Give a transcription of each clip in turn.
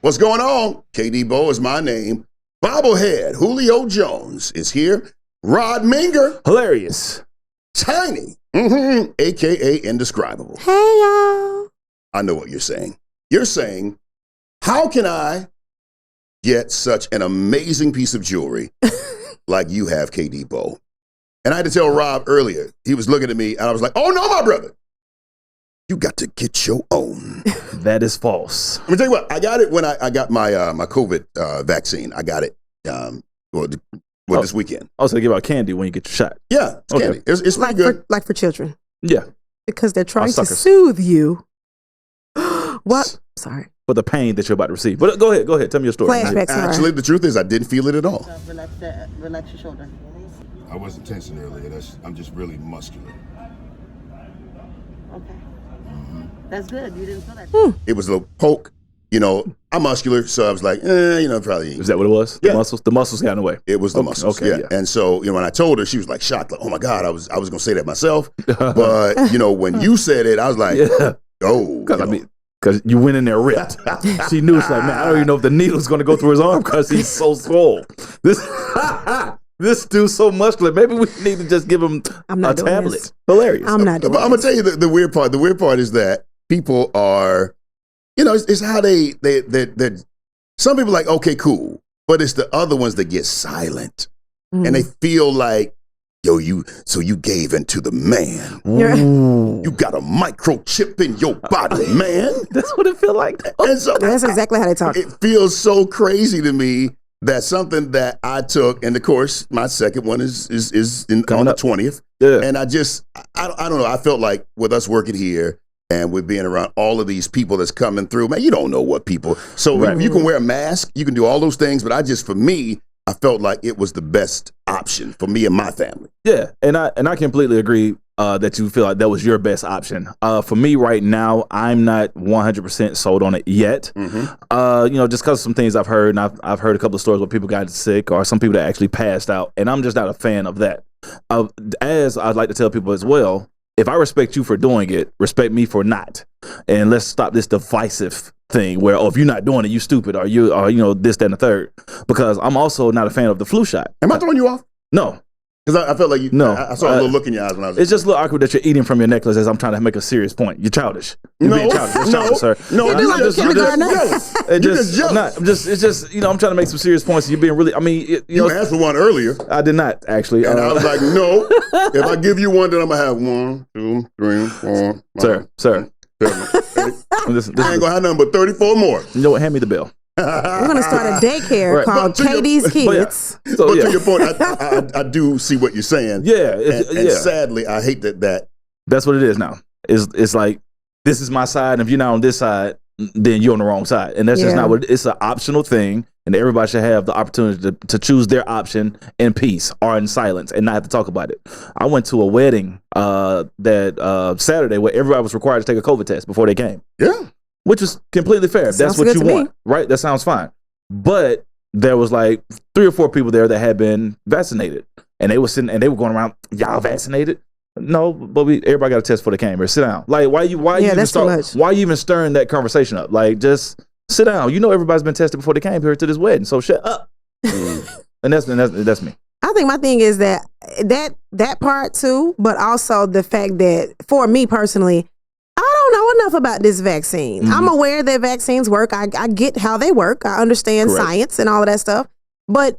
What's going on? KD Bowe is my name. Bobblehead Julio Jones is here. Rod Minger. Hilarious. Tiny. A.K.A. Indescribable. Hey, y'all. I know what you're saying. You're saying, how can I get such an amazing piece of jewelry like you have, KD Bowe? And I had to tell Rob earlier. He was looking at me, and I was like, oh, no, my brother. You got to get your own. That is false. Let me tell you what. I got it when I got my my COVID vaccine. I got it this weekend. Also, they give out candy when you get your shot. Yeah, it's candy. It's like good. Like for children. Yeah. Because they're trying to soothe you. What? Sorry. For the pain that you're about to receive. But go ahead. Tell me your story. Flashbacks. Actually, the truth is I didn't feel it at all. Relax your shoulder. I wasn't tensing earlier. I'm just really muscular. Okay. That's good. You didn't feel that. It was a little poke. You know, I'm muscular, so I was like, probably. Is that what it was? Yeah. The muscles got in the way. It was the muscles. Okay, yeah. And so, when I told her, she was like shocked, like, oh my God, I was gonna say that myself. But, when you said it, I was like, oh. Because you went in there ripped. She knew. It's like, man, I don't even know if the needle's going to go through his arm because he's so swole. This dude's so muscular. Maybe we need to just give him a tablet. This. Hilarious. I'm not doing I'm going to tell you the weird part. The weird part is that people are, it's how they some people are like, okay, cool. But it's the other ones that get silent. And they feel like, yo, you gave into the man. You got a microchip in your body, man. That's what it feels like. And so that's exactly how they talk. It feels so crazy to me that something that I took, and of course, my second one is on the 20th. Yeah. And I don't know. I felt like with us working here and with being around all of these people that's coming through, man, you don't know what people. So you can wear a mask, you can do all those things, but for me, I felt like it was the best option for me and my family. Yeah, and I completely agree that you feel like that was your best option. For me right now, I'm not 100% sold on it yet. Just because of some things I've heard, and I've heard a couple of stories where people got sick or some people that actually passed out, and I'm just not a fan of that. As I'd like to tell people as well, if I respect you for doing it, respect me for not. And let's stop this divisive thing where, if you're not doing it, you stupid, or this, that, and the third. Because I'm also not a fan of the flu shot. Am I throwing you off? No. Because I felt like you. No, I saw a little look in your eyes when I was. It's just a little awkward that you're eating from your necklace as I'm trying to make a serious point. You're childish. You're being childish. You're childish, sir. No, you're just jealous. You're just jealous. It's just I'm trying to make some serious points. You're being really. I mean, you asked for one earlier. I did not actually. And I was like, no. If I give you one, then I'm gonna have 1, 2, 3, 4. Sir. 7, 8. I ain't gonna have nothing but 34 more. You know what? Hand me the bill. We're going to start a daycare called Katie's Kids. But to your point, I do see what you're saying. Yeah. And sadly, I hate that. That's what it is now. It's like, this is my side, and if you're not on this side, then you're on the wrong side. And that's just not what it's an optional thing, and everybody should have the opportunity to choose their option in peace or in silence and not have to talk about it. I went to a wedding that Saturday where everybody was required to take a COVID test before they came. Yeah. Which is completely fair. If that's what you want, right? That sounds fine. But there was like 3 or 4 people there that had been vaccinated, and they were sitting and they were going around, y'all vaccinated? No, but everybody got a test before they came here. Sit down. Like, why you even stirring that conversation up? Like, just sit down. You know everybody's been tested before they came here to this wedding, so shut up. And that's me. I think my thing is that part too, but also the fact that for me personally, I don't know enough about this vaccine. I'm aware that vaccines work. I get how they work. I understand science and all of that stuff. But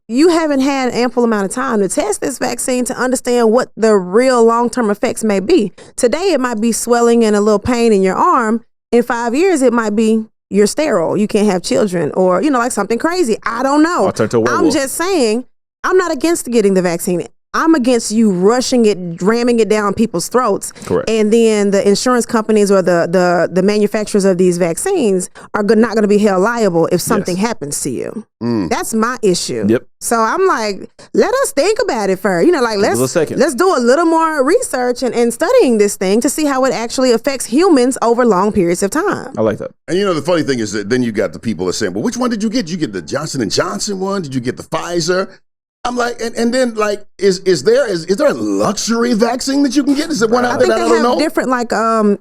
you haven't had ample amount of time to test this vaccine to understand what the real long-term effects may be. Today, it might be swelling and a little pain in your arm. In 5 years, it might be you're sterile. You can't have children, or, like something crazy. I don't know. I'm just saying, I'm not against getting the vaccine. I'm against you rushing it, ramming it down people's throats. Correct. And then the insurance companies or the manufacturers of these vaccines are not going to be held liable if something happens to you. That's my issue. Yep. So I'm like, let us think about it first. Let's do a little more research and studying this thing to see how it actually affects humans over long periods of time. I like that. And the funny thing is that then you got the people that are saying, well, which one did you get? Did you get the Johnson & Johnson one? Did you get the Pfizer? I'm like, and then like, is there a luxury vaccine that you can get? Is it one I out think there that I they don't know? have different like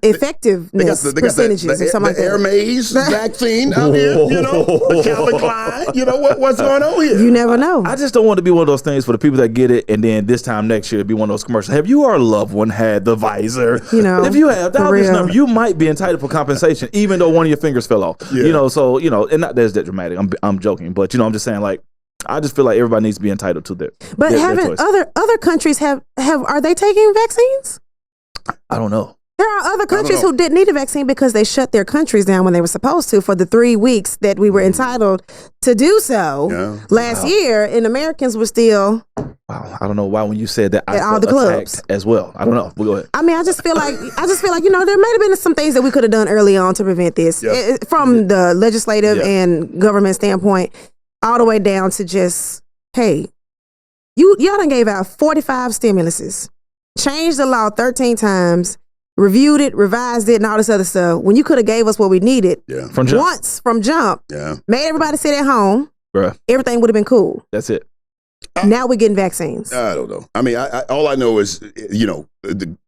effectiveness they got percentages or something like Air that. Maze vaccine out here, you know, the Calvin Klein, you know what's going on here? You never know. I just don't want to be one of those things for the people that get it, and then this time next year it'll be one of those commercials. Have you or a loved one had the visor? You know, if you have, dial for this real. number. You might be entitled for compensation, even though one of your fingers fell off. Yeah. You know, so you know, and not that's that dramatic. I'm joking, but you know, I'm just saying like. I just feel like everybody needs to be entitled to their. But their haven't choice. other countries are they taking vaccines? I don't know. There are other countries know. who didn't need a vaccine because they shut their countries down when they were supposed to for the 3 weeks that we were entitled to do so. Yeah. Last year, and Americans were still. Wow, I don't know why when you said that I At all felt the clubs. attacked as well. I don't know. We'll go ahead. I mean, I just feel like you know there might have been some things that we could have done early on to prevent this Yeah. from the legislative Yeah. and government standpoint, all the way down to just hey, y'all done gave out 45 stimuluses, changed the law 13 times, reviewed it, revised it, and all this other stuff. When you could have gave us what we needed Yeah. From jump. once from jump, Yeah. made everybody sit at home, Bruh, everything would have been cool. that's it. Now we're getting vaccines. I don't know. I mean, I all I know is, you know,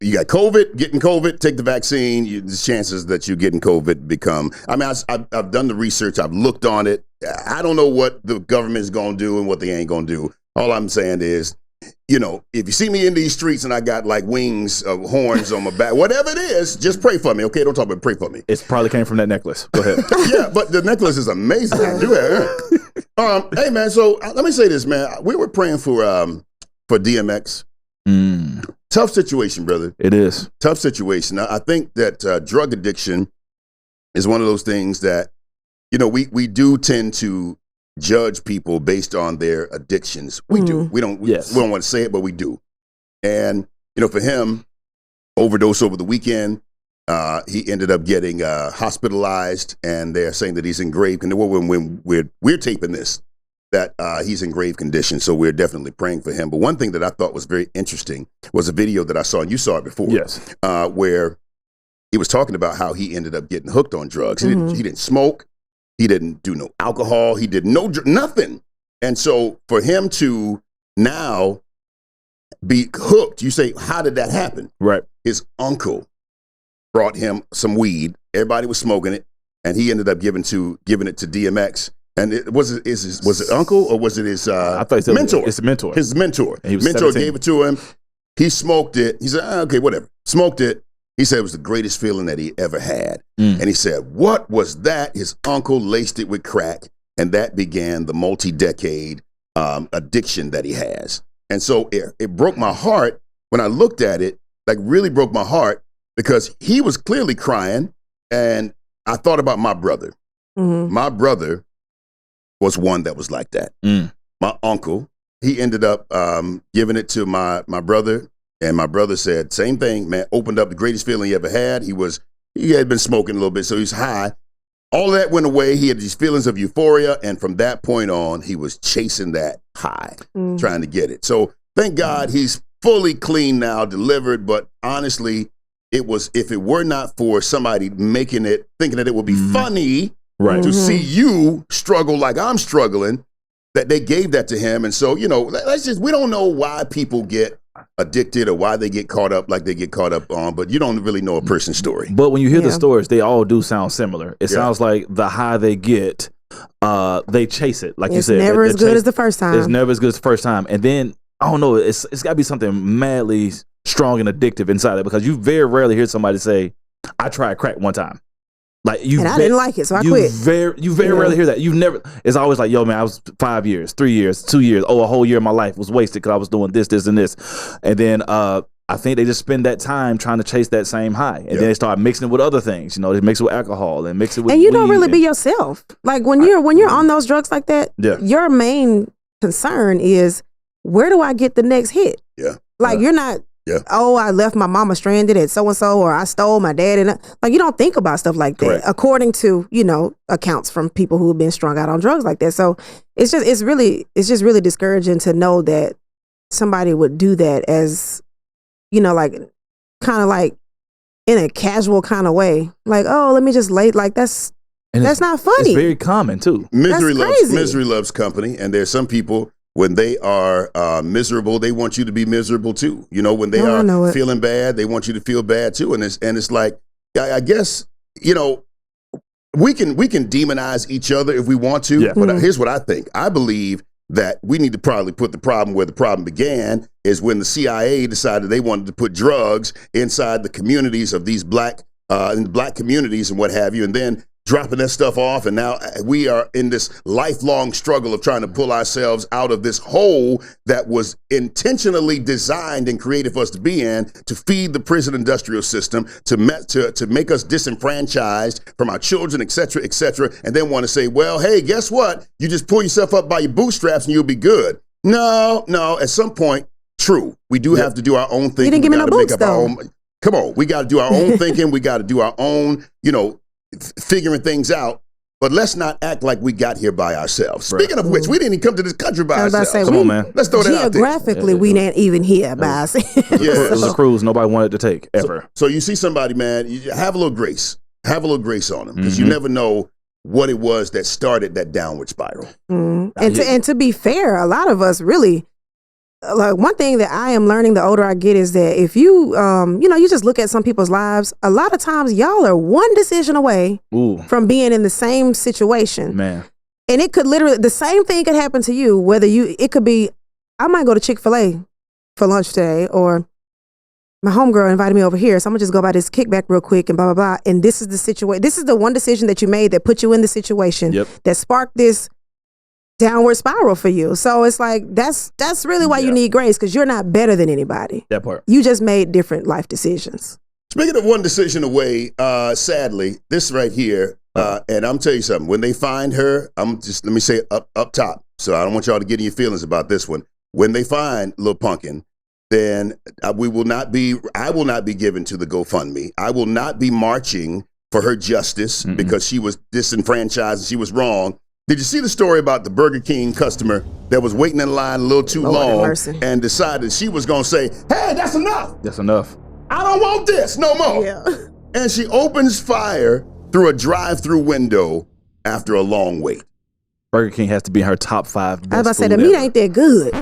you got COVID, getting COVID, take the vaccine. The chances that you're getting COVID become. I mean, I've done the research. I've looked on it. I don't know what the government is going to do and what they ain't going to do. All I'm saying is, you know, if you see me in these streets and I got like wings of horns on my back, whatever it is, just pray for me, okay? Don't talk about pray for me. It probably came from that necklace. Go ahead. Yeah, but the necklace is amazing. I do have. Hey man, so let me say this, man. We were praying for DMX. Tough situation, brother. It is. Tough situation. I think that drug addiction is one of those things that, you know, we do tend to judge people based on their addictions. We do. We don't want to say it, but we do. And, you know, for him, overdose over the weekend, he ended up getting hospitalized, and they're saying that he's in grave condition. When we're taping this, that he's in grave condition, so we're definitely praying for him. But one thing that I thought was very interesting was a video that I saw, and you saw it before, Yes. where he was talking about how he ended up getting hooked on drugs. He didn't smoke, he didn't do no alcohol, he did nothing. And so for him to now be hooked, you say, how did that happen? Right. His uncle brought him some weed. Everybody was smoking it, and he ended up giving it to DMX. And was it uncle or was it his I thought he said mentor? It's a mentor. His mentor. And he was mentor 17. gave it to him. He smoked it. He said, okay, whatever. Smoked it. He said it was the greatest feeling that he ever had. And he said, what was that? His uncle laced it with crack, and that began the multi-decade addiction that he has. And so it broke my heart when I looked at it, like really broke my heart, because he was clearly crying, and I thought about my brother. My brother was one that was like that. My uncle, he ended up giving it to my brother, and my brother said, same thing, man, opened up the greatest feeling he ever had. He had been smoking a little bit, so he's high. All of that went away. He had these feelings of euphoria, and from that point on, he was chasing that high, trying to get it. So thank God he's fully clean now, delivered, but honestly, if it were not for somebody making it, thinking that it would be funny to see you struggle like I'm struggling, that they gave that to him. And so, you know, we don't know why people get addicted or why they get caught up like they get caught up on, but you don't really know a person's story. But when you hear the stories, they all do sound similar. It Yeah. sounds like the high they get, they chase it. Like you It's said, never they as good chase- as the first time. It's never as good as the first time. And then, I don't know, it's got to be something madly strong and addictive inside it, because you very rarely hear somebody say, I tried crack one time. Like And I didn't like it, so I quit. You very rarely hear that. You've never. It's always like, yo, man, I was 5 years, 3 years, 2 years. Oh, a whole year of my life was wasted because I was doing this, this, and this. And then I think they just spend that time trying to chase that same high, and then they start mixing it with other things. You know, they mix it with alcohol and mix it with. And you don't weed really be yourself. Like when you're on those drugs like that, your main concern is, where do I get the next hit? Yeah. Like you're not. Yeah. Oh, I left my mama stranded at so and so, or I stole my dad, and like you don't think about stuff like that, Correct. according to accounts from people who have been strung out on drugs like that. So it's just really discouraging to know that somebody would do that as, like kind of like in a casual kind of way, like, oh, let me just lay, like that's not funny. It's very common too. Misery That's crazy. loves company, and there's some people when they are miserable, they want you to be miserable too. You know, when they I know are it. feeling bad, they want you to feel bad too. And it's like, I guess, you know, we can demonize each other if we want to. Yeah. But here's what I think. I believe that we need to probably put the problem where the problem began is when the CIA decided they wanted to put drugs inside the communities of these black communities and what have you, and then dropping that stuff off. And now we are in this lifelong struggle of trying to pull ourselves out of this hole that was intentionally designed and created for us to be in, to feed the prison industrial system, to make us disenfranchised from our children, et cetera, and then want to say, well, hey, guess what? You just pull yourself up by your bootstraps and you'll be good. No, at some point, true, we do have to do our own thinking. You didn't give me no boots, though. Come on, we got to do our own thinking. We got to do our own, figuring things out. But let's not act like we got here by ourselves. Right. Speaking of which, we didn't even come to this country by ourselves. Come on, man. Let's throw that out there. Geographically, we ain't even here by ourselves. It was a cruise nobody wanted to take ever. So you see somebody, man, you have a little grace. Have a little grace on them, because you never know what it was that started that downward spiral. And to be fair, a lot of us really, like, one thing that I am learning the older I get is that if you, you just look at some people's lives, a lot of times y'all are one decision away from being in the same situation. Man. And it could literally, the same thing could happen to you, it could be, I might go to Chick-fil-A for lunch today, or my homegirl invited me over here, so I'm gonna just go by this kickback real quick and blah, blah, blah. And this is the situation, this is the one decision that you made that put you in the situation that sparked this downward spiral for you. So it's like, that's really why you need grace, because you're not better than anybody. That part. You just made different life decisions. Speaking of one decision away, sadly, this right here, and I'm telling you something, when they find her, let me say it up top, so I don't want y'all to get in your feelings about this one. When they find Lil Pumpkin, then I will not be given to the GoFundMe. I will not be marching for her justice because she was disenfranchised and she was wrong. Did you see the story about the Burger King customer that was waiting in line a little too long and decided she was going to say, hey, that's enough. That's enough. I don't want this no more. Yeah. And she opens fire through a drive-through window after a long wait. Burger King has to be in her top 5 best I was about to say, the food meat ever. ain't that good.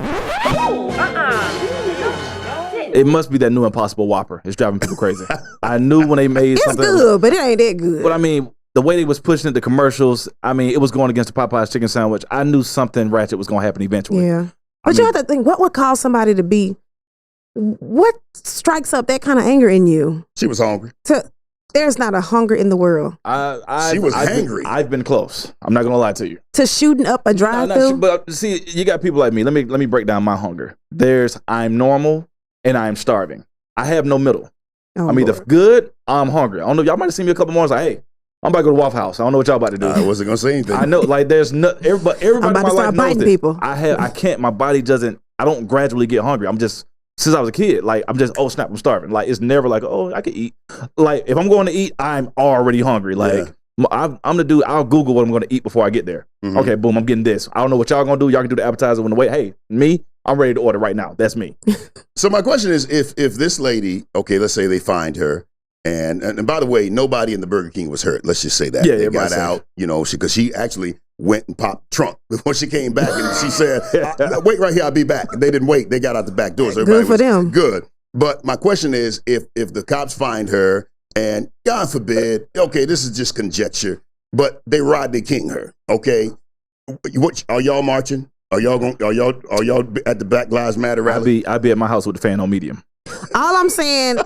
It must be that new Impossible Whopper. It's driving people crazy. I knew when they made It's something. good, but it ain't that good. But I mean, the way they was pushing it, the commercials, I mean, it was going against the Popeye's chicken sandwich. I knew something ratchet was going to happen eventually. Yeah. But you have to think, what would cause somebody to be, what strikes up that kind of anger in you? She was hungry. There's not a hunger in the world. She was hangry. I've been close. I'm not going to lie to you. To shooting up a drive-through? But see, you got people like me. Let me break down my hunger. There's I'm normal and I'm starving. I have no middle. Oh, I'm either Lord. good or I'm hungry. I don't know. Y'all might have seen me a couple more. Like, hey, I'm about to go to Waffle House. I don't know what y'all about to do. I wasn't going to say anything. I know, like, there's no, everybody I'm in about my to life start knows biting this. people. I can't, my body doesn't, I don't gradually get hungry. I'm just, since I was a kid, like, I'm just, oh snap, I'm starving. Like, it's never like, oh, I could eat. Like, if I'm going to eat, I'm already hungry. Like, I'm the dude, I'll Google what I'm going to eat before I get there. Okay, boom, I'm getting this. I don't know what y'all going to do. Y'all can do the appetizer when the wait. Hey, me, I'm ready to order right now. That's me. So my question is, if this lady, okay, let's say they find her, and by the way, nobody in the Burger King was hurt. Let's just say that. Yeah, they everybody got safe. out, because she actually went and popped trunk before she came back, and she said, wait right here, I'll be back. They didn't wait. They got out the back door. So everybody Good for was them. Good. But my question is, if the cops find her, and God forbid, okay, this is just conjecture, but they Rodney King her, okay? Are y'all marching? Are y'all at the Black Lives Matter rally? I'll be at my house with the fan on medium. All I'm saying,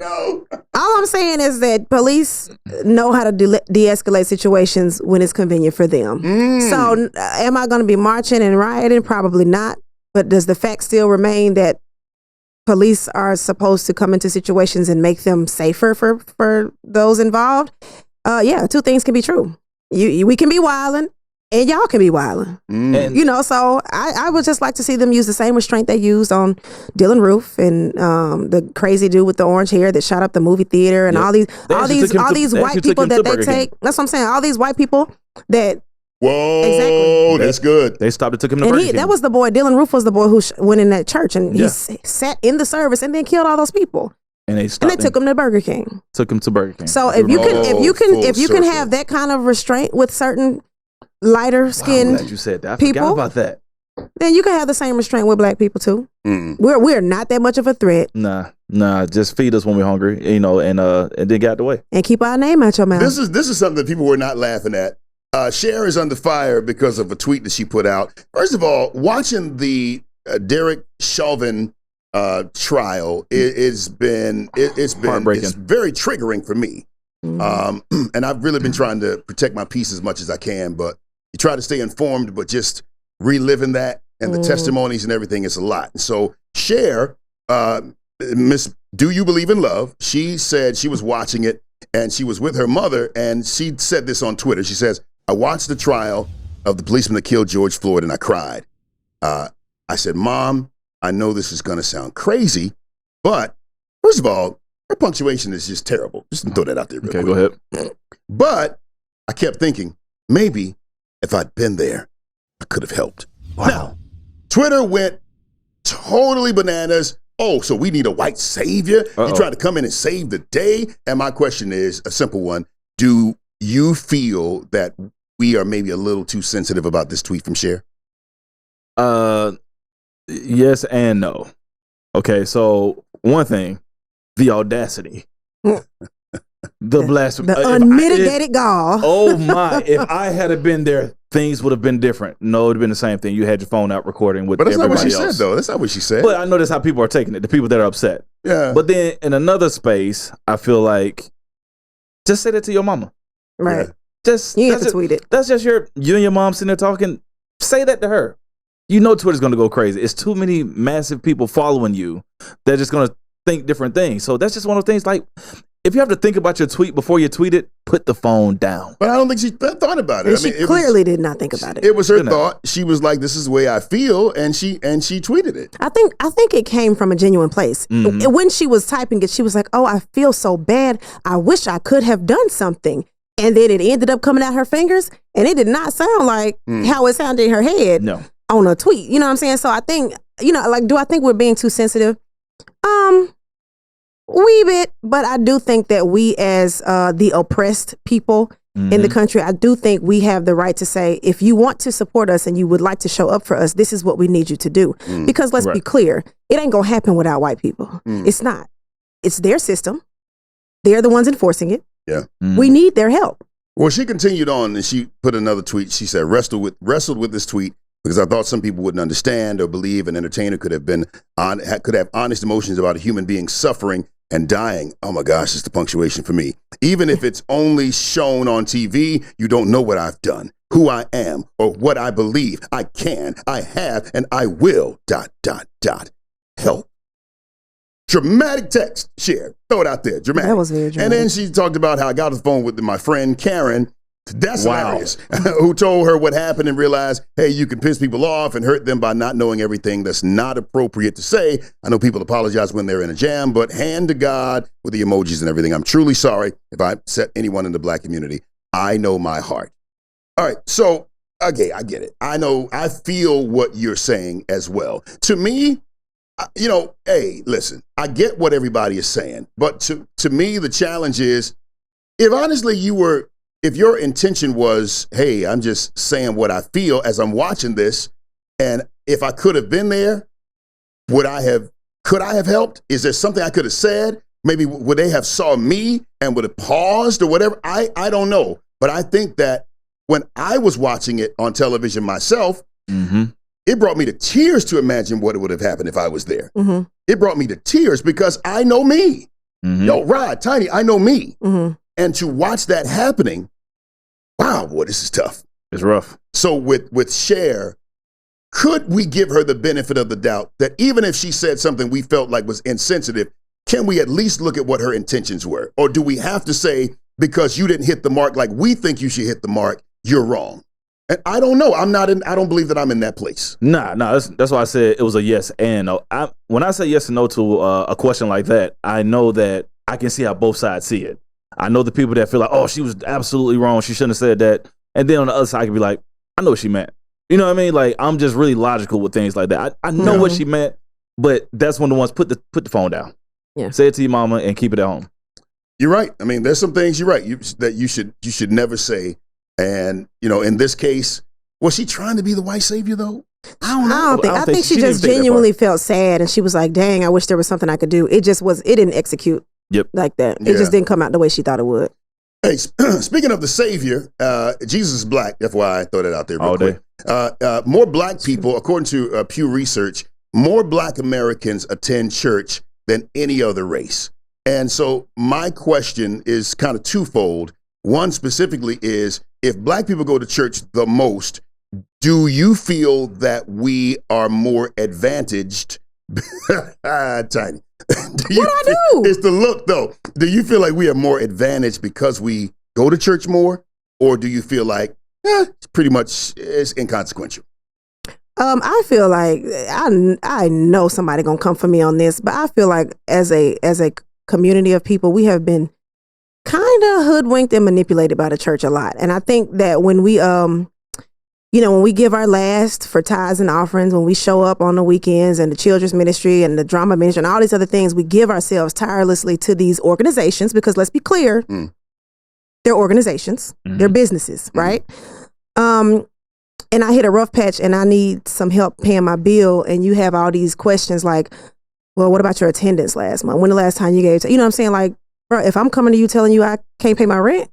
No. all I'm saying is that police know how to de-escalate situations when it's convenient for them. So am I going to be marching and rioting? Probably not. But does the fact still remain that police are supposed to come into situations and make them safer for those involved? Yeah, two things can be true. We can be wilding, and y'all can be wilding. And So I would just like to see them use the same restraint they used on Dylan Roof and the crazy dude with the orange hair that shot up the movie theater, and all these white people that they take. That's what I'm saying. All these white people that. Whoa, Exactly. that's good. they stopped and took him to And Burger King. that was the boy, Dylan Roof was the boy who went in that church, and he sat in the service and then killed all those people. and they And stopped they took him to Burger King. Took him to Burger King. So if you can full have circle. that kind of restraint with certain lighter Wow, I'm skinned glad you said that. I people, forgot about that. then you can have the same restraint with black people too. Mm. We're not that much of a threat. Nah. Just feed us when we're hungry, and then get out the way. And keep our name out your mouth. This is something that people were not laughing at. Cher is under fire because of a tweet that she put out. First of all, watching the Derek Chauvin trial, it's very triggering for me. And I've really been trying to protect my peace as much as I can, but you try to stay informed, but just reliving that and the testimonies and everything is a lot. And so Cher, Miss Do You Believe in Love, she said she was watching it and she was with her mother, and she said this on Twitter. She says, I watched the trial of the policeman that killed George Floyd and I cried. I said, Mom, I know this is going to sound crazy, but first of all, her punctuation is just terrible. Just throw that out there real quick. Go ahead. But I kept thinking, maybe if I'd been there, I could have helped. Wow. Now, Twitter went totally bananas. Oh, so we need a white savior? You trying to come in and save the day? And my question is a simple one. Do you feel that we are maybe a little too sensitive about this tweet from Cher? Yes and no. Okay, so one thing, the audacity. The blasphemy. The unmitigated gall. Oh my, if I had been there, things would have been different. No, it would have been the same thing. You had your phone out recording with everybody else. But that's not what she said, though. That's not what she said. But I know that's how people are taking it, the people that are upset. Yeah. But then in another space, I feel like, just say that to your mama. Right. Yeah. Just You have to tweet it. That's just you and your mom sitting there talking. Say that to her. You know Twitter's going to go crazy. It's too many massive people following you. They're just going to think different things. So that's just one of those things, like, if you have to think about your tweet before you tweet it, put the phone down. But I don't think she thought about it. She clearly did not think about it. It was her thought. She was like, "This is the way I feel," and she tweeted it. I think it came from a genuine place. When she was typing it, she was like, "Oh, I feel so bad. I wish I could have done something." And then it ended up coming out her fingers, and it did not sound like how it sounded in her head on a tweet. You know what I'm saying? So I think, do I think we're being too sensitive? Wee bit, but I do think that we as the oppressed people in the country, I do think we have the right to say, if you want to support us and you would like to show up for us, this is what we need you to do. Because let's be clear, it ain't gonna happen without white people. It's not. It's their system. They're the ones enforcing it. Yeah. We need their help. Well, she continued on and she put another tweet. She said, wrestled with this tweet because I thought some people wouldn't understand or believe an entertainer could have honest emotions about a human being suffering and dying. Oh my gosh, it's the punctuation for me. Even if it's only shown on TV, you don't know what I've done, who I am, or what I believe. I can, I have, and I will, ... help. Dramatic text, Cher. Throw it out there, dramatic. That was very dramatic. And then she talked about how I got on the phone with my friend Karen. That's hilarious. Who told her what happened and realized, hey, you can piss people off and hurt them by not knowing everything. That's not appropriate to say. I know people apologize when they're in a jam, but hand to God with the emojis and everything. I'm truly sorry if I upset anyone in the black community. I know my heart. All right, so, okay, I get it. I feel what you're saying as well. To me, hey, listen, I get what everybody is saying, but to me, the challenge is, if honestly if your intention was, hey, I'm just saying what I feel as I'm watching this, and if I could have been there, could I have helped? Is there something I could have said? Maybe would they have saw me and would have paused or whatever? I don't know. But I think that when I was watching it on television myself, it brought me to tears to imagine what would have happened if I was there. It brought me to tears because I know me. Yo, Rod, Tiny, I know me. And to watch that happening, wow, boy, this is tough. It's rough. So with Cher, could we give her the benefit of the doubt that even if she said something we felt like was insensitive, can we at least look at what her intentions were? Or do we have to say, because you didn't hit the mark like we think you should hit the mark, you're wrong? And I don't know. I don't believe that I'm in that place. Nah. That's why I said it was a yes and no. When I say yes and no to a question like that, I know that I can see how both sides see it. I know the people that feel like, oh, she was absolutely wrong. She shouldn't have said that. And then on the other side, I can be like, I know what she meant. You know what I mean? Like, I'm just really logical with things like that. I know what she meant, but that's one of the ones, put the phone down. Yeah. Say it to your mama and keep it at home. You're right. I mean, there's some things you're right that you should never say And, in this case, was she trying to be the white savior, though? I think she just genuinely felt sad, and she was like, dang, I wish there was something I could do. It didn't execute like that. It just didn't come out the way she thought it would. Hey, speaking of the savior, Jesus is black. FYI, throw that out there real quick. More black people, according to Pew Research, more black Americans attend church than any other race. And so my question is kind of twofold. One specifically is, if black people go to church the most, do you feel that we are more advantaged? Tiny. It's the look, though. Do you feel like we are more advantaged because we go to church more? Or do you feel like it's pretty much it's inconsequential? I feel like I know somebody gonna come for me on this, but I feel like as a community of people, we have been kind of hoodwinked and manipulated by the church a lot. And I think that when we when we give our last for tithes and offerings, when we show up on the weekends and the children's ministry and the drama ministry and all these other things, we give ourselves tirelessly to these organizations, because let's be clear, they're organizations, they're businesses, right? And I hit a rough patch and I need some help paying my bill, and you have all these questions like, well, what about your attendance last month? When the last time you gave, you know what I'm saying? Like, bro, if I'm coming to you telling you I can't pay my rent,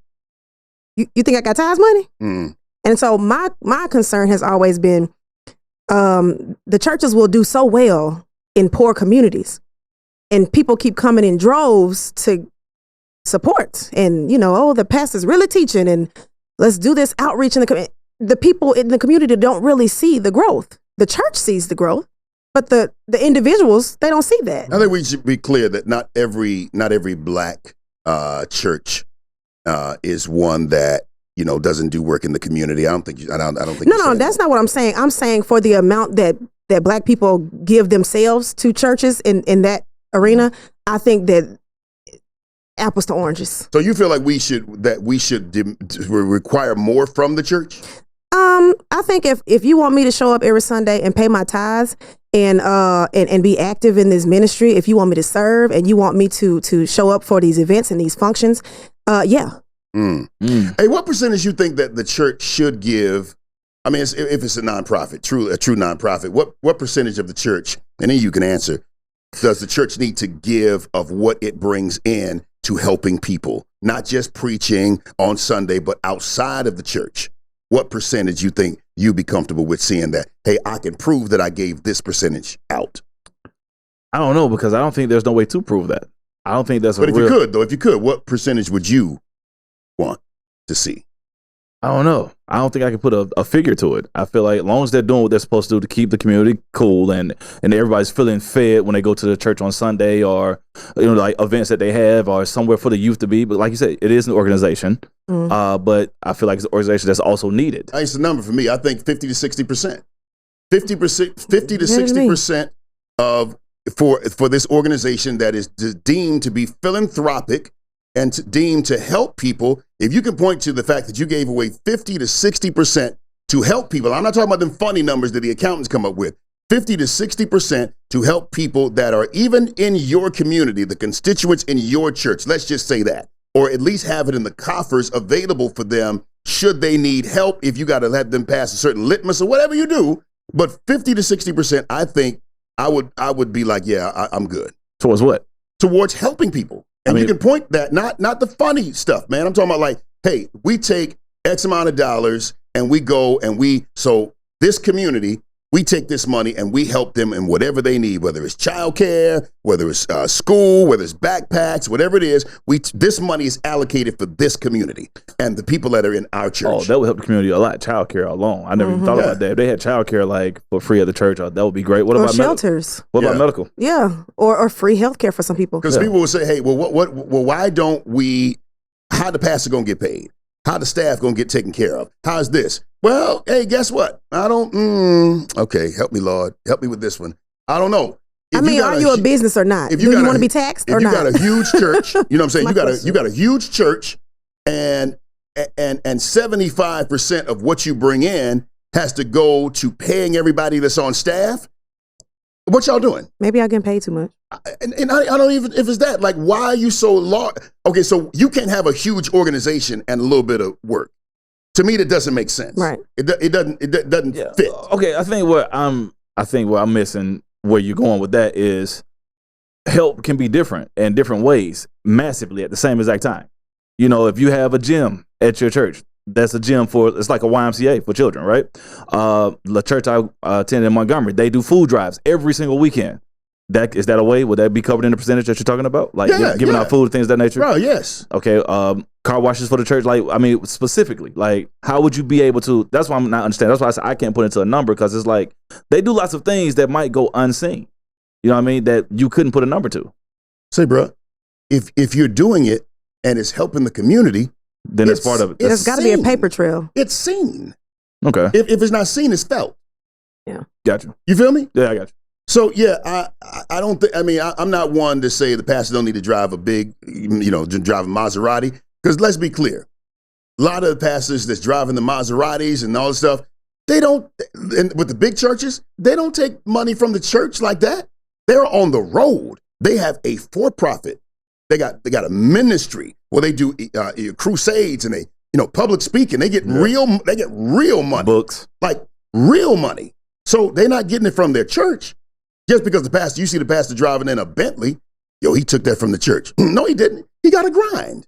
you think I got tithes money? And so my concern has always been, the churches will do so well in poor communities, and people keep coming in droves to support. And, the pastor's really teaching, and let's do this outreach in the community. The people in the community don't really see the growth. The church sees the growth, but the individuals, they don't see that. I think we should be clear that not every black church is one that doesn't do work in the community. I don't think. No, that's not what I'm saying. I'm saying for the amount that black people give themselves to churches in that arena, I think that apples to oranges. So you feel like we should require more from the church? I think if you want me to show up every Sunday and pay my tithes and be active in this ministry, if you want me to serve and you want me to show up for these events and these functions, yeah. Hey, what percentage you think that the church should give? I mean, if it's a nonprofit, a true nonprofit, what percentage of the church, and then you can answer, does the church need to give of what it brings in to helping people, not just preaching on Sunday, but outside of the church? What percentage you think you'd be comfortable with seeing that, hey, I can prove that I gave this percentage out? I don't know, because I don't think there's no way to prove that. I don't think that's But if you could, what percentage would you want to see? I don't know. I don't think I can put a figure to it. I feel like as long as they're doing what they're supposed to do to keep the community cool and everybody's feeling fed when they go to the church on Sunday, or like events that they have, or somewhere for the youth to be. But like you said, it is an organization. But I feel like it's an organization that's also needed. It's the number for me. I think 50 to 60%. 50 to 60% of for this organization that is deemed to be philanthropic and deemed to help people. If you can point to the fact that you gave away 50 to 60% to help people, I'm not talking about them funny numbers that the accountants come up with, 50 to 60% to help people that are even in your community, the constituents in your church, let's just say that, or at least have it in the coffers available for them should they need help, if you got to let them pass a certain litmus or whatever you do. But 50 to 60%, I think I would be like, yeah, I'm good. Towards what? Towards helping people. And you can point that, not the funny stuff, man. I'm talking about like, hey, we take X amount of dollars and we go and so this community, we take this money and we help them in whatever they need, whether it's childcare, whether it's school, whether it's backpacks, whatever it is. This money is allocated for this community and the people that are in our church. Oh, that would help the community a lot. Childcare alone, I never even thought about that. If they had childcare like for free at the church, that would be great. What about shelters? What about medical? Yeah, or free healthcare for some people. Because people will say, hey, well, why don't we? How the pastor gonna get paid? How the staff gonna get taken care of? How's this? Well, hey, guess what? I don't. Okay, help me, Lord. Help me with this one. I don't know. Are you a business or not? Do you want to be taxed or not? If you got a huge church, you know what I'm saying? you got a huge church, and 75% of what you bring in has to go to paying everybody that's on staff. What y'all doing? Maybe y'all getting paid too much. And I don't even, if it's that, like, why are you so large? Okay, so you can't have a huge organization and a little bit of work. To me, that doesn't make sense. Right. It doesn't fit. Okay, I think what I'm missing where you're going with that is help can be different in different ways, massively at the same exact time. You know, if you have a gym at your church, that's a gym it's like a YMCA for children, right? The church I attended in Montgomery, they do food drives every single weekend. Is that a way? Would that be covered in the percentage that you're talking about? Like giving out food, things of that nature? Oh, yes. Okay. Car washes for the church. Like, I mean, specifically, like, how would you be able to? That's why I'm not understanding. That's why I said I can't put it into a number, because it's like they do lots of things that might go unseen. You know what I mean? That you couldn't put a number to. Say, bro, if you're doing it and it's helping the community, then it's part of it. There's got to be a paper trail. It's seen. Okay. If it's not seen, it's felt. Yeah. Gotcha. You feel me? Yeah, I got you. So yeah, I don't think. I mean, I'm not one to say the pastor don't need to drive a big, drive a Maserati. Because let's be clear, a lot of the pastors that's driving the Maseratis and all this stuff, they don't. And with the big churches, they don't take money from the church like that. They're on the road. They have a for-profit. They got a ministry where they do crusades and they public speaking. They get real money. Books, like real money. So they're not getting it from their church. Just because you see the pastor driving in a Bentley, he took that from the church. No, he didn't. He got a grind.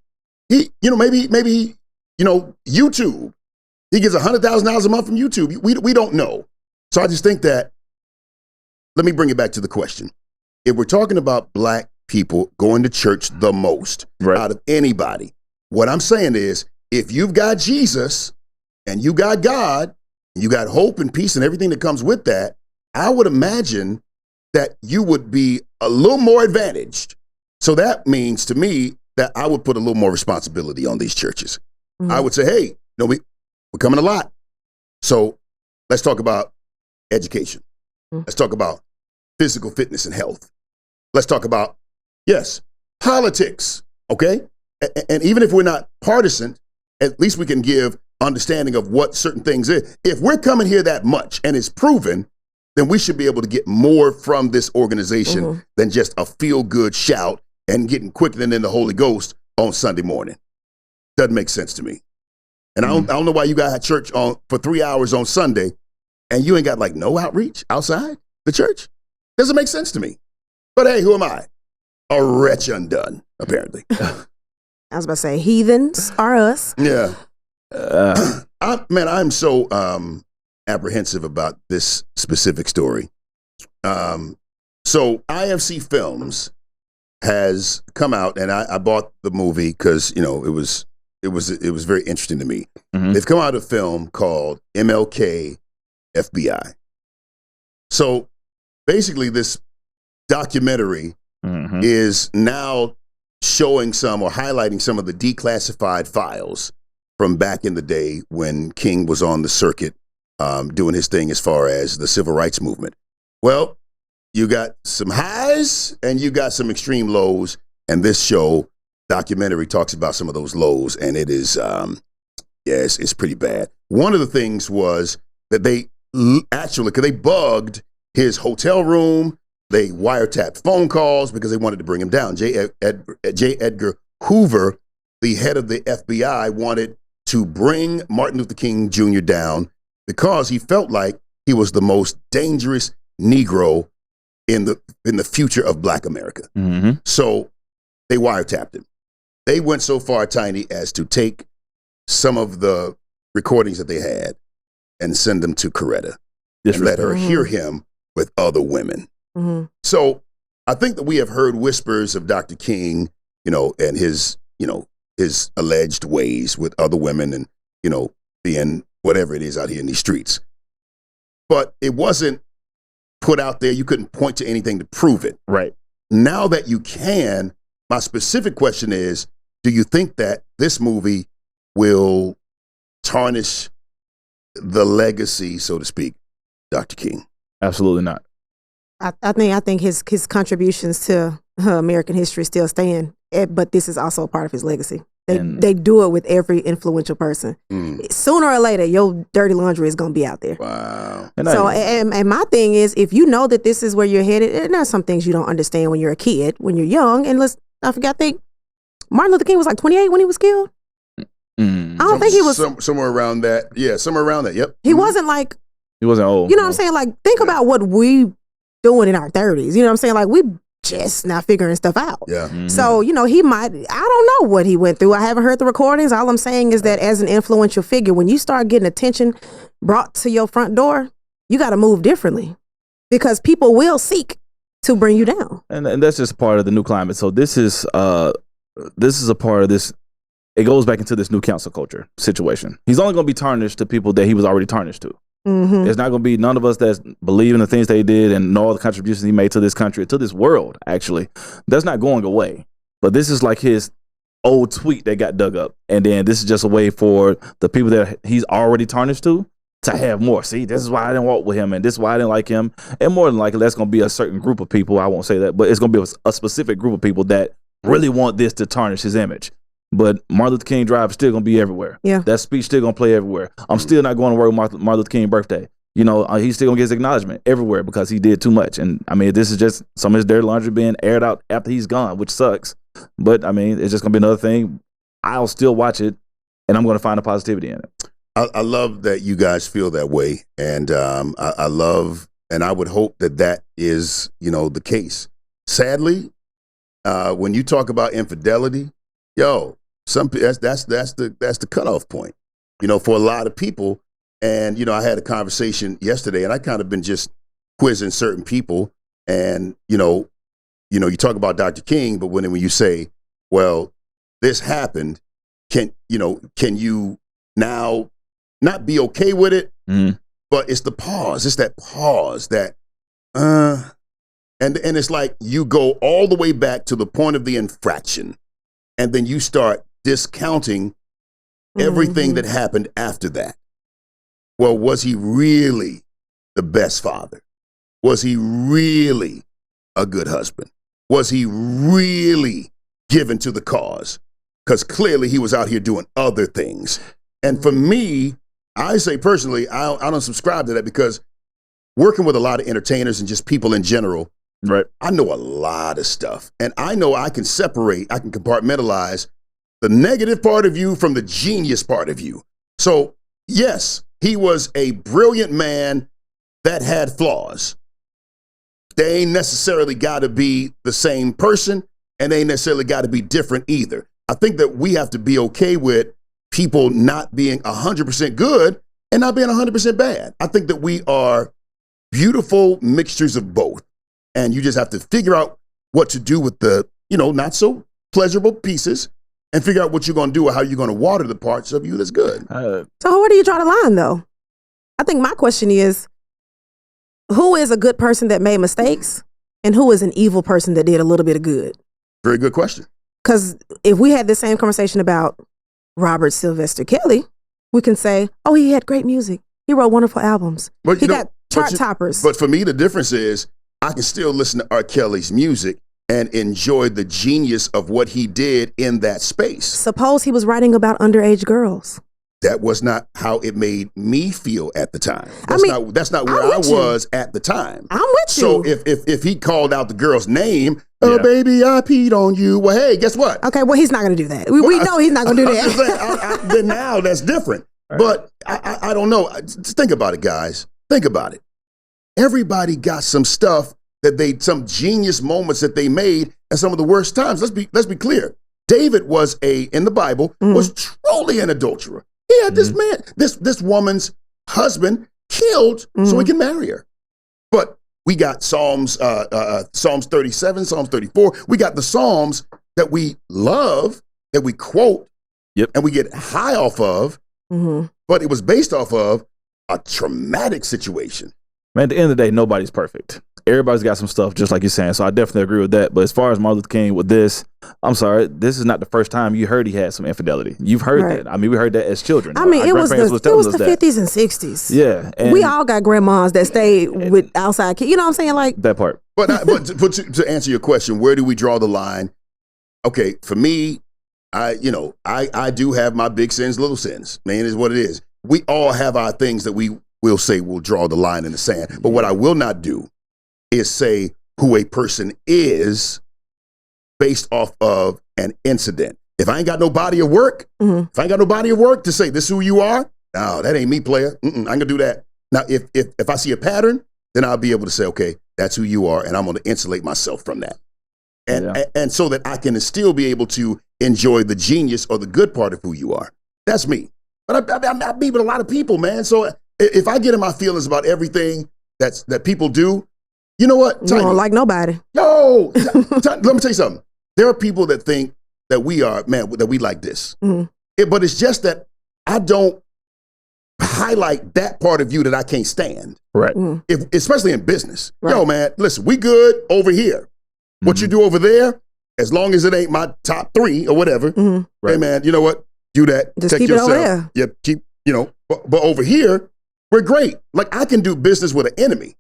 Maybe YouTube. He gets $100,000 a month from YouTube. We don't know. So I just think that, let me bring it back to the question. If we're talking about black people going to church the most out of anybody, what I'm saying is, if you've got Jesus and you got God, and you got hope and peace and everything that comes with that, I would imagine that you would be a little more advantaged. So that means to me that I would put a little more responsibility on these churches. Mm-hmm. I would say, hey, we're coming a lot. So let's talk about education. Mm-hmm. Let's talk about physical fitness and health. Let's talk about, yes, politics, okay? And even if we're not partisan, at least we can give understanding of what certain things is. If we're coming here that much and it's proven, then we should be able to get more from this organization than just a feel-good shout and getting quickening in the Holy Ghost on Sunday morning. Doesn't make sense to me. And I don't know why you got church on for 3 hours on Sunday and you ain't got like no outreach outside the church. Doesn't make sense to me. But hey, who am I? A wretch undone, apparently. I was about to say, heathens are us. Yeah. I'm so apprehensive about this specific story. So IFC Films has come out, and I bought the movie because it was very interesting to me. Mm-hmm. They've come out with a film called MLK FBI. So basically, this documentary is now showing some or highlighting some of the declassified files from back in the day when King was on the circuit doing his thing as far as the civil rights movement. Well, you got some highs and you got some extreme lows, and this documentary talks about some of those lows, and it is, it's pretty bad. One of the things was that they bugged his hotel room. They wiretapped phone calls because they wanted to bring him down. J. Edgar Hoover, the head of the FBI, wanted to bring Martin Luther King Jr. down because he felt like he was the most dangerous Negro in the future of Black America. Mm-hmm. So they wiretapped him. They went so far, Tiny, as to take some of the recordings that they had and send them to Coretta and let her hear him with other women. Mm-hmm. So I think that we have heard whispers of Dr. King, and his alleged ways with other women and, being whatever it is out here in these streets. But it wasn't put out there. You couldn't point to anything to prove it. Right. Now that you can, my specific question is, do you think that this movie will tarnish the legacy, so to speak, Dr. King? Absolutely not. I think his contributions to American history still stand, but this is also a part of his legacy. They do it with every influential person. Sooner or later, your dirty laundry is going to be out there. Wow. And my thing is, if you know that this is where you're headed, and there are some things you don't understand when you're a kid, when you're young. And I think Martin Luther King was like 28 when he was killed. I don't don't think he was somewhere around that. Yeah, somewhere around that. Yep. He wasn't like, He wasn't old. you know what I'm saying? Like, think about what we doing in our 30s. You know what I'm saying? Like, we just not figuring stuff out. Yeah. Mm-hmm. So, you know, he might, I don't know what he went through. I haven't heard the recordings. All I'm saying is that as an influential figure, when you start getting attention brought to your front door, you got to move differently because people will seek to bring you down. And that's just part of the new climate. So this is a part of this. It goes back into this new cancel culture situation. He's only going to be tarnished to people that he was already tarnished to. Mm-hmm. It's not going to be none of us that believe in the things they did and all the contributions he made to this country, to this world, actually. That's not going away. But this is like his old tweet that got dug up. And then this is just a way for the people that he's already tarnished to have more. See, this is why I didn't walk with him, and this is why I didn't like him. And more than likely, that's going to be a certain group of people. I won't say that, but it's going to be a specific group of people that really want this to tarnish his image. But Martin Luther King Drive is still going to be everywhere. Yeah. That speech still going to play everywhere. I'm still not going to work with Martin Luther King birthday. You know, he's still going to get his acknowledgement everywhere because he did too much. And I mean, this is just some of his dirty laundry being aired out after he's gone, which sucks. But I mean, it's just going to be another thing. I'll still watch it, and I'm going to find a positivity in it. I love that you guys feel that way. And I love, and I would hope that is, you know, the case. Sadly, when you talk about infidelity, that's the cutoff point, you know, for a lot of people. And, you know, I had a conversation yesterday, and I kind of been just quizzing certain people. And, you know, you talk about Dr. King, but when you say, well, this happened, can you now not be okay with it? Mm. But it's the pause. It's that pause that, and it's like you go all the way back to the point of the infraction, and then you start discounting everything that happened after that. Well, was he really the best father? Was he really a good husband? Was he really given to the cause? Because clearly he was out here doing other things. And for me, I say personally, I don't subscribe to that because working with a lot of entertainers and just people in general, right? I know a lot of stuff. And I know I can compartmentalize the negative part of you from the genius part of you. So, yes, he was a brilliant man that had flaws. They ain't necessarily got to be the same person, and they ain't necessarily got to be different either. I think that we have to be okay with people not being 100% good and not being 100% bad. I think that we are beautiful mixtures of both. And you just have to figure out what to do with the, you know, not so pleasurable pieces and figure out what you're going to do or how you're going to water the parts of you that's good. So where do you draw the line, though? I think my question is, who is a good person that made mistakes and who is an evil person that did a little bit of good? Very good question. Because if we had the same conversation about Robert Sylvester Kelly, we can say, oh, he had great music. He wrote wonderful albums. But he got chart toppers. But for me, the difference is I can still listen to R. Kelly's music and enjoy the genius of what he did in that space. Suppose he was writing about underage girls. That was not how it made me feel at the time. That's not where I was at the time. I'm with you. So if he called out the girl's name, oh, baby, I peed on you. Well, hey, guess what? Okay, well, he's not going to do that. We know he's not going to do that. Then now that's different. Right. But I don't know. Just think about it, guys. Think about it. Everybody got some stuff some genius moments that they made at some of the worst times. Let's be clear. David was in the Bible, was truly an adulterer. He had this man, this woman's husband killed so he can marry her. But we got Psalms 37, Psalms 34. We got the Psalms that we love, that we quote, and we get high off of, but it was based off of a traumatic situation. Man, at the end of the day, nobody's perfect. Everybody's got some stuff, just like you're saying. So I definitely agree with that. But as far as Martin Luther King with this, I'm sorry, this is not the first time you heard he had some infidelity. You've heard that. I mean, we heard that as children. I mean, it was the 50s and 60s. Yeah. And we all got grandmas that stayed with outside kids. You know what I'm saying? Like that part. But to answer your question, where do we draw the line? Okay, for me, I do have my big sins, little sins. Man, is what it is. We all have our things that we will say we'll draw the line in the sand. But what I will not do is say who a person is based off of an incident. If I ain't got no body of work, if I ain't got no body of work to say this is who you are, no, that ain't me, player. I ain't gonna do that. Now, if I see a pattern, then I'll be able to say, okay, that's who you are, and I'm gonna insulate myself from that. And so that I can still be able to enjoy the genius or the good part of who you are. That's me. But I be with a lot of people, man. So if I get in my feelings about everything that people do, you know what? You don't like nobody. Yo, let me tell you something. There are people that think that we are, man, that we like this. But it's just that I don't highlight that part of you that I can't stand. Right. Especially in business. Right. Yo, man, listen, we good over here. What you do over there, as long as it ain't my top 3 or whatever, hey, man, you know what? Do that. Just Take keep yourself. it over there. Yeah, keep, but over here, we're great. Like, I can do business with an enemy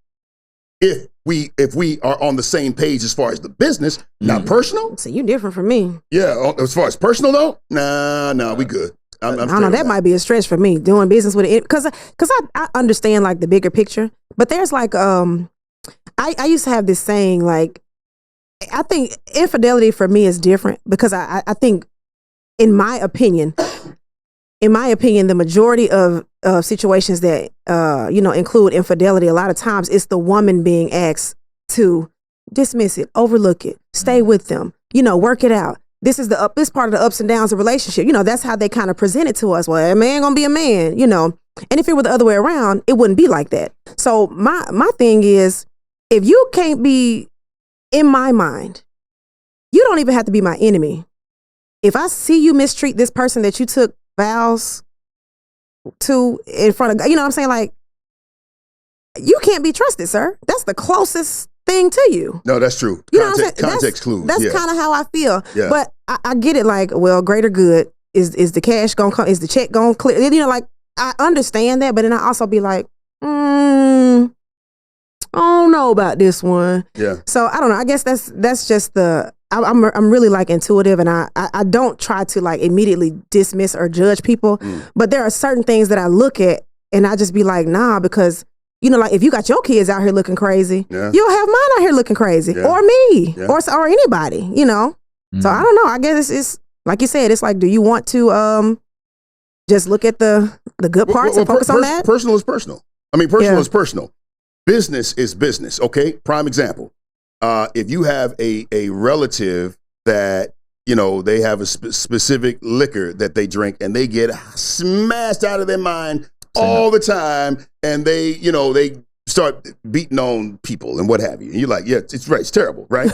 if we are on the same page as far as the business, not personal. So you different from me. Yeah, as far as personal though, nah, we good. I'm I don't know. That might be a stretch for me doing business with it because I understand like the bigger picture. But there's like I used to have this saying like I think infidelity for me is different because I think in my opinion, the majority of situations that include infidelity, a lot of times it's the woman being asked to dismiss it, overlook it, stay with them, work it out. This is this part of the ups and downs of relationship. That's how they kind of present it to us. Well, a man gonna be a man, And if it were the other way around, it wouldn't be like that. So my thing is, if you can't be in my mind, you don't even have to be my enemy. If I see you mistreat this person that you took vows to in front of, you know what I'm saying? Like, you can't be trusted, sir. That's the closest thing to you. No, that's true. You know what I'm saying? Context clues. That's kind of how I feel. Yeah. But I get it. Like, well, greater good is the cash gonna come? Is the check gonna clear? Like I understand that, but then I also be like, I don't know about this one. Yeah. So I don't know. I guess that's just I'm really like intuitive, and I don't try to like immediately dismiss or judge people. But there are certain things that I look at and I just be like, nah, because like if you got your kids out here looking crazy, you'll have mine out here looking crazy, or me, or anybody, So I don't know. I guess it's like you said. It's like, do you want to just look at the good parts and focus on that? Personal is personal. I mean, personal is personal. Business is business. Okay. Prime example. If you have a relative that they have a specific liquor that they drink and they get smashed out of their mind all the time, and they start beating on people and what have you, and you're like, yeah, it's right, it's terrible, right?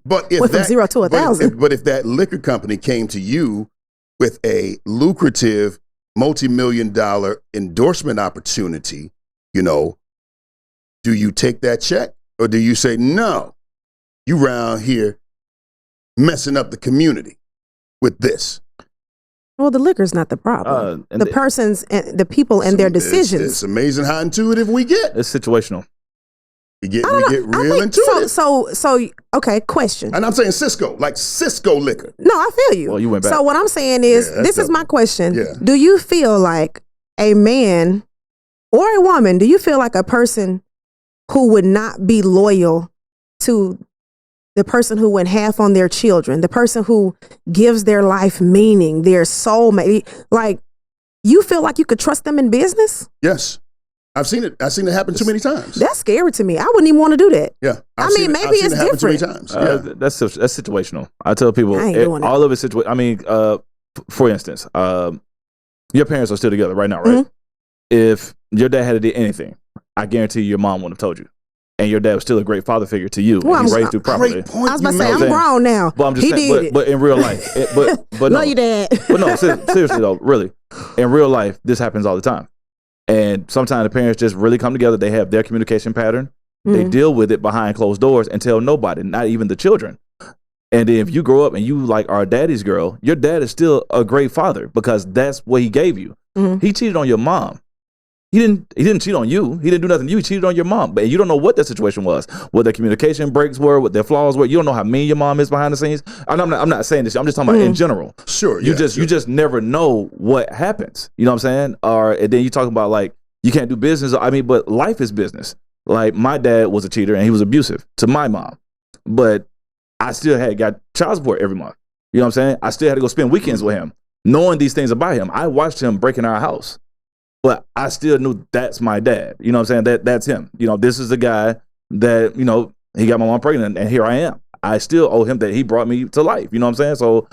But if went from 0 to 1,000. But if that liquor company came to you with a lucrative multi-million-dollar endorsement opportunity, do you take that check or do you say, no, you round here messing up the community with this? Well, the liquor's not the problem. The people and their decisions. It's amazing how intuitive we get. It's situational. We get real intuitive. So okay, question. And I'm saying Cisco liquor. No, I feel you. Well, you went back. So what I'm saying is, this is my question. Yeah. Do you feel like a man or a woman, do you feel like a person who would not be loyal to the person who went half on their children, the person who gives their life meaning, their soulmate, like, you feel like you could trust them in business? Yes. I've seen it happen too many times. That's scary to me. I wouldn't even want to do that. Yeah. Maybe it's different. Too many times. That's situational. I tell people all of it's situational. I mean, for instance, your parents are still together right now, right? Mm-hmm. If your dad had to do anything, I guarantee your mom wouldn't have told you. And your dad was still a great father figure to you. Well, and he raised you properly. I was about to say, I'm grown now. But I'm just saying, but in real life, but no, your dad. But no, seriously though, really, in real life, this happens all the time. And sometimes the parents just really come together. They have their communication pattern. Mm-hmm. They deal with it behind closed doors and tell nobody, not even the children. And then if you grow up and you like our daddy's girl, your dad is still a great father because that's what he gave you. Mm-hmm. He cheated on your mom. He didn't cheat on you. He didn't do nothing to you. He cheated on your mom. But you don't know what the situation was, what their communication breaks were, what their flaws were. You don't know how mean your mom is behind the scenes. I'm not saying this. I'm just talking about in general. Sure. You just never know what happens. You know what I'm saying? And then you talk about like you can't do business. I mean, but life is business. Like my dad was a cheater and he was abusive to my mom, but I still got child support every month. You know what I'm saying? I still had to go spend weekends with him, knowing these things about him. I watched him break in our house, but I still knew that's my dad. You know what I'm saying? That's him. You know, this is the guy that, you know, he got my mom pregnant, and here I am. I still owe him that he brought me to life. You know what I'm saying? So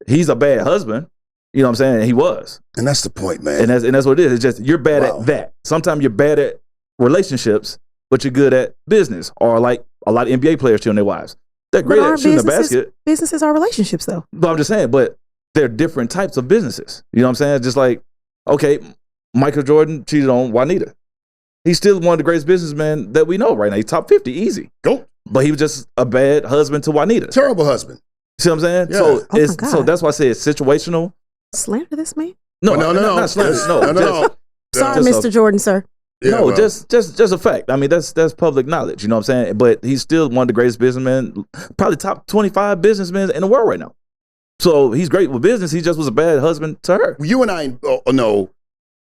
he's a bad husband. You know what I'm saying? He was. And that's the point, man. And that's what it is. It's just you're bad at that. Sometimes you're bad at relationships, but you're good at business. Or like a lot of NBA players cheating their wives. They're great at shooting the basket. Businesses are relationships, though. But I'm just saying, but they're different types of businesses. You know what I'm saying? Just like, okay, Michael Jordan cheated on Juanita. He's still one of the greatest businessmen that we know right now. He's top 50, easy. Go. But he was just a bad husband to Juanita. Terrible husband. See what I'm saying? Yeah. So that's why I say it's situational. Slander this man? No, no. Not slander. No. Sorry, Mr. Jordan, sir. Yeah, no, well. just a fact. I mean, that's public knowledge. You know what I'm saying? But he's still one of the greatest businessmen, probably top 25 businessmen in the world right now. So he's great with business. He just was a bad husband to her. You and I know.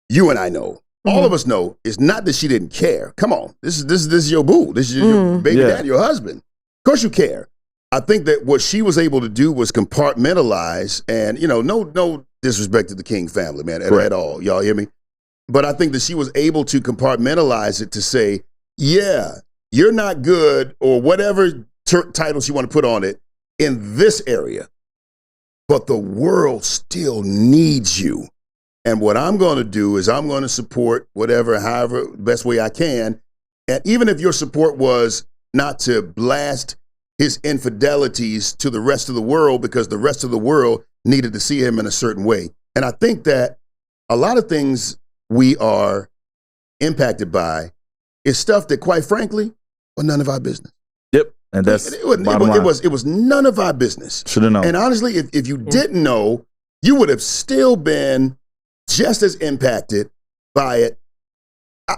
You and I know. All of us know. It's not that she didn't care. Come on, this is your boo. This is your baby dad, your husband. Of course you care. I think that what she was able to do was compartmentalize, and you know, no disrespect to the King family, man, at all. Y'all hear me? But I think that she was able to compartmentalize it to say, yeah, you're not good, or whatever titles you want to put on it in this area, but the world still needs you. And what I'm going to do is I'm going to support however best way I can. And even if your support was not to blast his infidelities to the rest of the world, because the rest of the world needed to see him in a certain way. And I think that a lot of things we are impacted by is stuff that, quite frankly, was none of our business. Yep. And that's it was none of our business. Should have known. And honestly, if you didn't know, you would have still been just as impacted by it.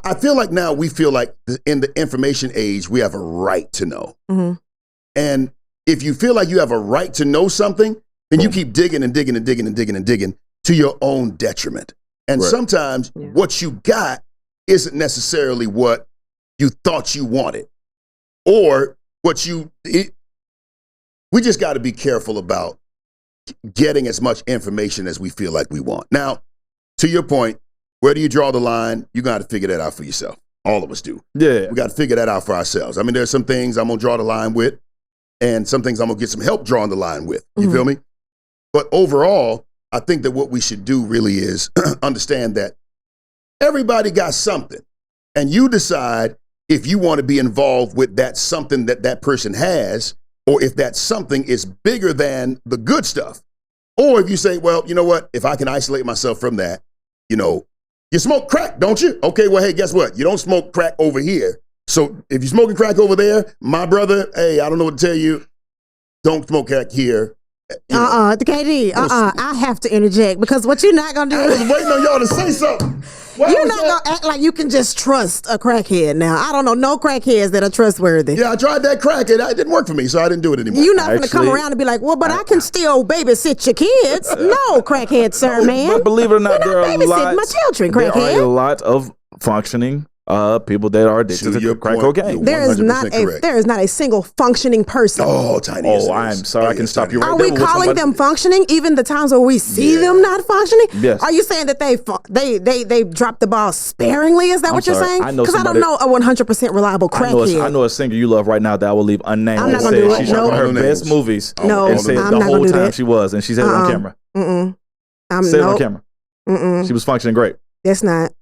I feel like now we feel like in the information age, we have a right to know. Mm-hmm. And if you feel like you have a right to know something, then you keep digging and digging and digging and digging and digging to your own detriment. And sometimes what you got isn't necessarily what you thought you wanted, or we just got to be careful about getting as much information as we feel like we want. Now, to your point, where do you draw the line? You got to figure that out for yourself. All of us do. Yeah. We got to figure that out for ourselves. I mean, there's some things I'm going to draw the line with, and some things I'm going to get some help drawing the line with. You feel me? But overall, I think that what we should do really is understand that everybody got something, and you decide if you want to be involved with that something that person has, or if that something is bigger than the good stuff. Or if you say, well, you know what, if I can isolate myself from that, you know, you smoke crack, don't you? Okay, well, hey, guess what? You don't smoke crack over here. So if you're smoking crack over there, my brother, hey, I don't know what to tell you. Don't smoke crack here. The KD, I have to interject, because what you're not going to do. I was waiting on y'all to say something. You're not going to act like you can just trust a crackhead now. I don't know no crackheads that are trustworthy. Yeah, I tried that crack and it didn't work for me, so I didn't do it anymore. You're not going to come around and be like, well, but I can still babysit your kids. No, crackhead, sir, man. But believe it or not, there are babysitting my children, there crackhead. are a lot of functioning people that are addicted to crack cocaine. There is not a single functioning person. Oh, Tiny. Oh, I'm sorry. I can stop you right there. Are we calling them functioning even the times where we see them not functioning? Yes. Are you saying that they dropped the ball sparingly? Is that what you're saying? Because I don't know a 100% reliable crackhead. I know a singer you love right now that I will leave unnamed. I'm not going to do it. She's one of her best movies. No, and said the whole time she was, and she said it on camera. Said it on camera. She was functioning great. That's not.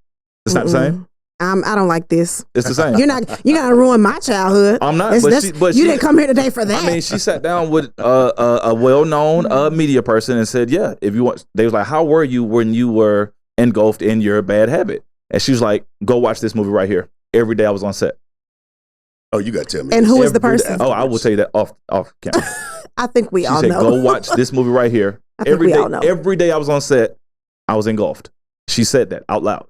It's not the same? I don't like this. It's the same. You're gonna ruin my childhood. I'm not. But you didn't come here today for that. I mean, she sat down with a well-known media person and said, "Yeah, if you want." They was like, "How were you when you were engulfed in your bad habit?" And she was like, "Go watch this movie right here." Every day I was on set. Oh, you got to tell me. And who is the person? I will tell you that off camera. I think we all know. She said, "Go watch this movie right here." Every day I was on set, I was engulfed. She said that out loud.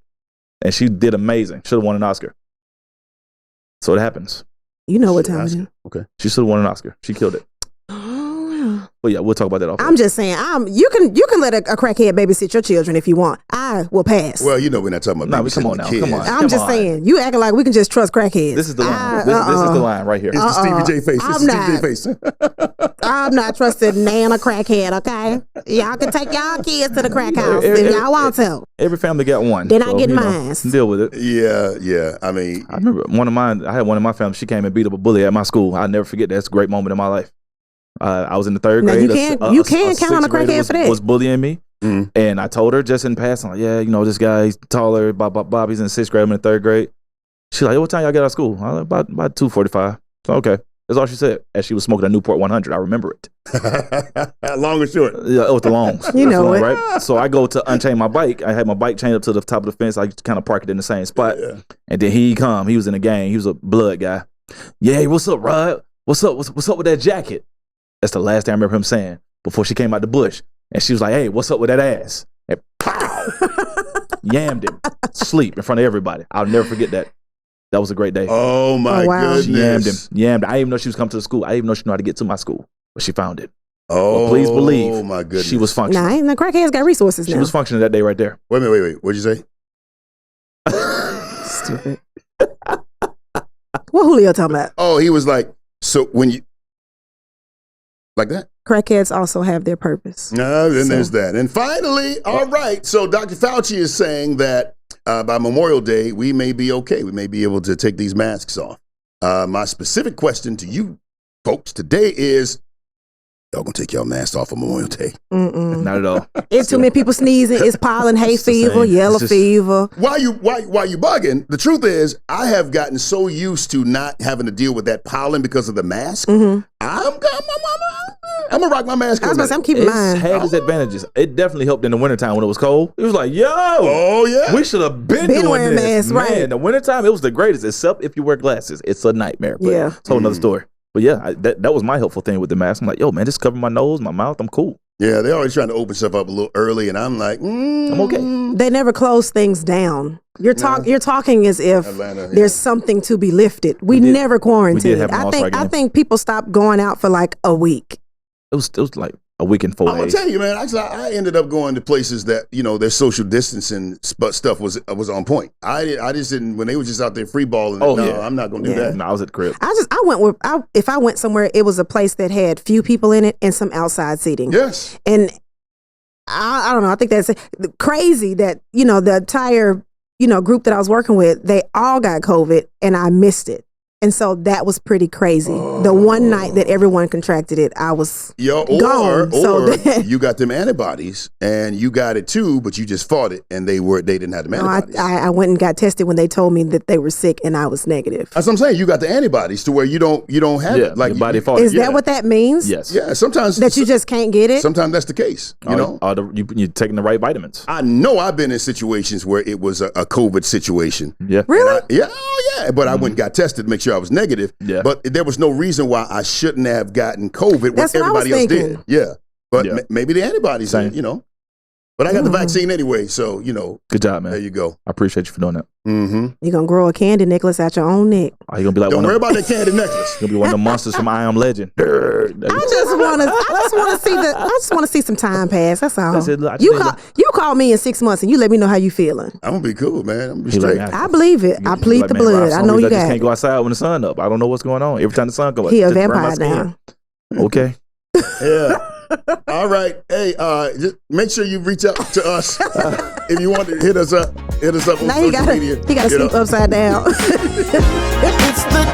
And she did amazing. Should have won an Oscar. So it happens. You know what time it is. Okay. She should have won an Oscar. She killed it. Oh, But yeah, we'll talk about that off. I'm just saying, you can let a crackhead babysit your children if you want. I will pass. Well, you know we're not talking about come on now. kids. Come on. I'm just saying, you acting like we can just trust crackheads. This is the line. This is the line right here. It's the Stevie J face. I'm not. I'm not trusting Nana crackhead, okay? Y'all can take y'all kids to the crack house if y'all want to. Every family got one. Then I get mine. Deal with it. Yeah. I mean, I remember I had one in my family. She came and beat up a bully at my school. I'll never forget that. That's a great moment in my life. I was in the third grade. You can't count on a crackhead for that. Was bullying me. And I told her just in passing, like, yeah, this guy's taller, Bob, he's in 6th grade, I'm in 3rd grade. She's like, what time y'all get out of school? I was like, about 2:45. So, okay. That's all she said. As she was smoking a Newport 100. I remember it. Long or short? Yeah, it was the longs. You know it. Right? So I go to unchain my bike. I had my bike chained up to the top of the fence. I kind of park it in the same spot. Yeah. And then he was in a gang. He was a blood guy. Yeah, what's up, Rod? What's up with that jacket? That's the last thing I remember him saying before she came out the bush. And she was like, hey, what's up with that ass? And pow! Yammed him. Sleep in front of everybody. I'll never forget that. That was a great day. Oh, my goodness. She yammed him. I didn't even know she was coming to the school. I didn't even know she knew how to get to my school. But she found it. Oh, well, please believe my goodness. She was functioning. Nah, the crackhead's got resources now. She was functioning that day right there. Wait a minute. What'd you say? Stupid. What Julio talking about? Oh, he was like, so when you, like that? Crackheads also have their purpose. Then there's that. And finally, all right, so Dr. Fauci is saying that by Memorial Day, we may be okay. We may be able to take these masks off. My specific question to you folks today is, y'all gonna take y'all masks off on Memorial Day? Not at all. It's too many people sneezing. It's pollen, hay fever, yellow fever. Why you bugging? The truth is, I have gotten so used to not having to deal with that pollen because of the mask. I'm gonna rock my mask. I'm keeping mine. It had its advantages. It definitely helped in the wintertime when it was cold. It was like, we should have been doing wearing this. masks, right? In the wintertime, it was the greatest, except if you wear glasses. It's a nightmare. But yeah. It's a whole nother story. But yeah, that was my helpful thing with the mask. I'm like, man, just cover my nose, my mouth. I'm cool. Yeah, they're always trying to open stuff up a little early, and I'm like, I'm okay. They never close things down. You're talking as if there's something to be lifted. We never quarantined. I think people stopped going out for like a week. It was like a week and 4 days. I'm gonna tell you, man. Actually, I ended up going to places that their social distancing stuff was on point. I just didn't when they were just out there free balling. I'm not gonna do that. No, I was at the crib. If I went somewhere, it was a place that had few people in it and some outside seating. Yes, and I don't know. I think that's crazy that the entire group that I was working with, they all got COVID and I missed it. And so that was pretty crazy. The one night that everyone contracted it, I was gone. Or you got them antibodies and you got it too, but you just fought it and they didn't have them antibodies. I went and got tested when they told me that they were sick and I was negative. That's what I'm saying. You got the antibodies to where you don't have it. Like your body fought it. Is that what that means? Yes. Yeah. Sometimes that you just can't get it. Sometimes that's the case. You're taking the right vitamins. I know I've been in situations where it was a COVID situation. Yeah. Really? But I went and got tested to make sure I was negative. Yeah. But there was no reason why I shouldn't have gotten COVID when everybody else did. Yeah. But maybe the antibodies, But I got the vaccine anyway, so, Good job, man. There you go. I appreciate you for doing that. Mm-hmm. You're going to grow a candy necklace out your own neck. Oh, you're going to be like Don't worry about that candy necklace. You're going to be one of the monsters from I Am Legend. I just want to see some time pass. That's all. You call me in 6 months and you let me know how you feeling. I'm going to be cool, man. I'm going to be straight. I believe it. I plead the blood. I know you got it. I just can't go outside when the sun up. I don't know what's going on. Every time the sun goes up. He a vampire now. Okay. Yeah. All right. Hey, just make sure you reach out to us if you want to hit us up on social media. He got to sleep upside down. It's the